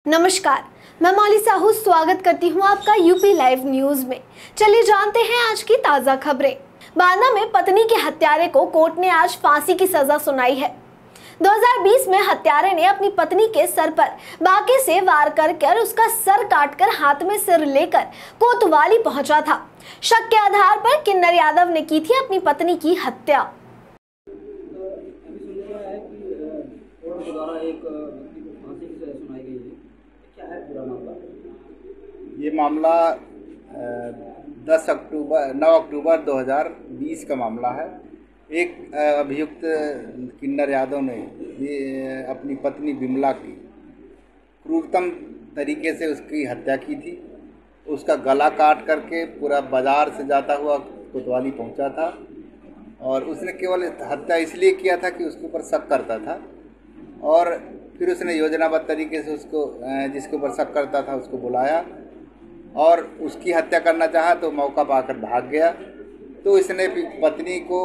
नमस्कार, मैं मौली साहू स्वागत करती हूँ आपका यूपी लाइव न्यूज में। चलिए जानते हैं आज की ताजा खबरें। बांदा में पत्नी के हत्यारे को कोर्ट ने आज फांसी की सजा सुनाई है। 2020 में हत्यारे ने अपनी पत्नी के सर पर बाके से वार कर उसका सर काटकर हाथ में सिर लेकर कोतवाली पहुंचा था। शक के आधार पर किन्नर यादव ने की थी अपनी पत्नी की हत्या। ये मामला 9 अक्टूबर 2020 का मामला है। एक अभियुक्त किन्नर यादव ने ये अपनी पत्नी बिमला की क्रूरतम तरीके से उसकी हत्या की थी। उसका गला काट करके पूरा बाजार से जाता हुआ कोतवाली पहुंचा था और उसने केवल हत्या इसलिए किया था कि उसके ऊपर शक करता था और फिर उसने योजनाबद्ध तरीके से उसको जिसके ऊपर शक करता था उसको बुलाया और उसकी हत्या करना चाहा तो मौका पाकर भाग गया। तो इसने पत्नी को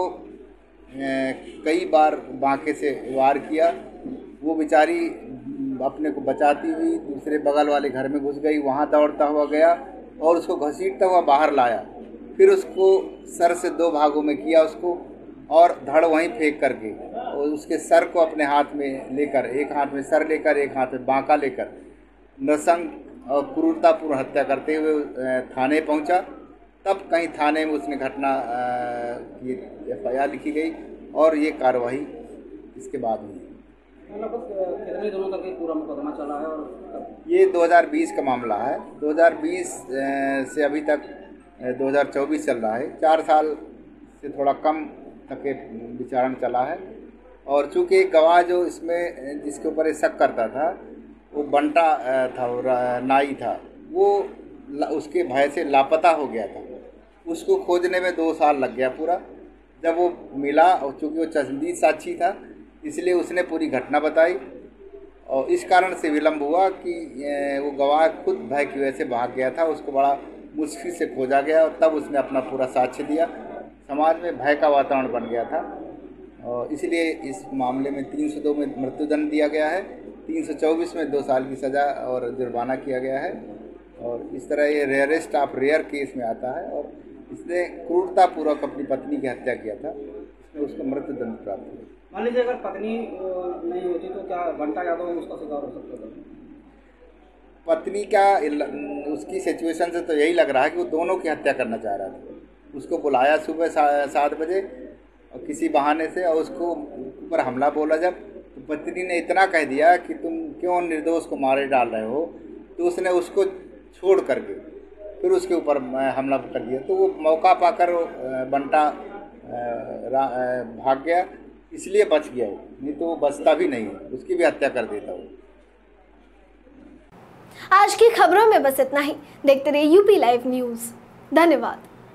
कई बार बांके से वार किया। वो बेचारी अपने को बचाती हुई दूसरे बगल वाले घर में घुस गई, वहाँ दौड़ता हुआ गया और उसको घसीटता हुआ बाहर लाया। फिर उसको सर से 2 भागों में किया उसको और धड़ वहीं फेंक करके और उसके सर को अपने हाथ में लेकर, एक हाथ में सर लेकर एक हाथ में बांका लेकर नृशंस और क्रूरतापूर्ण हत्या करते हुए थाने पहुंचा। तब कहीं थाने में उसने घटना की FIR लिखी गई और ये कार्रवाई इसके बाद हुई। कितने दिनों तक पूरा मुकदमा चला है? और ये 2020 का मामला है। 2020 से अभी तक 2024 चल रहा है। 4 साल से थोड़ा कम तक विचारण चला है। और चूँकि एक गवाह जो इसमें जिसके ऊपर शक करता था वो बंटा था और नाई था, वो उसके भय से लापता हो गया था। उसको खोजने में 2 साल लग गया पूरा। जब वो मिला और चूँकि वो चश्मदीद साक्षी था इसलिए उसने पूरी घटना बताई और इस कारण से विलम्ब हुआ कि वो गवाह खुद भय की वजह से भाग गया था। उसको बड़ा मुश्किल से खोजा गया और तब उसने अपना पूरा साक्ष्य दिया। समाज में भय का वातावरण बन गया था और इसलिए इस मामले में 302 में मृत्युदंड दिया गया है, 324 में 2 साल की सज़ा और जुर्माना किया गया है। और इस तरह ये रेयरेस्ट ऑफ रेयर केस में आता है और इसने क्रूरतापूर्वक अपनी पत्नी की हत्या किया था, इसमें उसको मृत्युदंड प्राप्त हुआ। मान लीजिए अगर पत्नी नहीं होती तो क्या बंटा यादव उसका शिकार हो सकता था? पत्नी का उसकी सिचुएशन से तो यही लग रहा है कि वो दोनों की हत्या करना चाह रहा था। उसको बुलाया सुबह 7 बजे और किसी बहाने से और उसको ऊपर हमला बोला जब, तो पत्नी ने इतना कह दिया कि तुम क्यों निर्दोष को मारे डाल रहे हो, तो उसने उसको छोड़ करके फिर उसके ऊपर हमला कर दिया। तो वो मौका पाकर बंटा भाग गया, इसलिए बच गया वो, नहीं तो वो बचता भी नहीं, उसकी भी हत्या कर देता वो। आज की खबरों में बस इतना ही। देखते रहिए यूपी लाइव न्यूज। धन्यवाद।